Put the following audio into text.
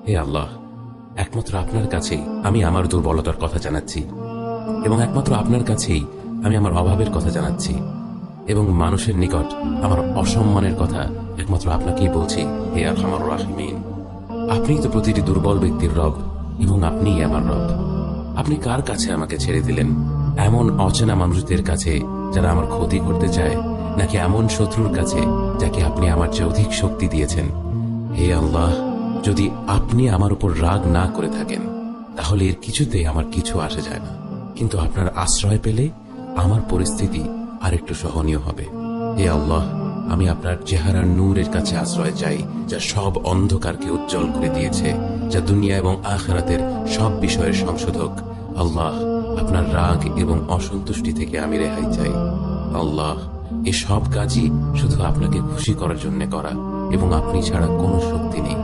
হে আল্লাহ, একমাত্র আপনার কাছেই আমি আমার দুর্বলতার কথা জানাচ্ছি, এবং একমাত্র আপনার কাছেই আমি আমার অভাবের কথা জানাচ্ছি, এবং মানুষের নিকট আমার অসম্মানের কথা একমাত্র আপনাকেই বলছি। হে আরহামার রাহিমিন, আপনিই তো প্রতিটি দুর্বল ব্যক্তির রব, এবং আপনিই আমার রব। আপনি কার কাছে আমাকে ছেড়ে দিলেন? এমন অচেনা মানুষদের কাছে যারা আমার ক্ষতি করতে চায়, নাকি এমন শত্রুর কাছে যাকে আপনি আমার চেয়ে অধিক শক্তি দিয়েছেন? হে আল্লাহ, যদি আপনি আমার উপর রাগ না করে থাকেন, তাহলে এর কিছুতেই আমার কিছু আসে যায় না, কিন্তু আপনার আশ্রয় পেলে আমার পরিস্থিতি আরেকটু সহনীয় হবে। হে আল্লাহ, আমি আপনার চেহারার নূরের কাছে আশ্রয় চাই, যা সব অন্ধকারকে উজ্জ্বল করে দিয়েছে, যা দুনিয়া এবং আখিরাতের সব বিষয়ের সংশোধক। আল্লাহ, আপনার রাগ এবং অসন্তুষ্টি থেকে আমি রেহাই চাই। আল্লাহ, এ সব কাজই শুধু আপনাকে খুশি করার জন্য করা, এবং আপনি ছাড়া কোনো শক্তি নেই।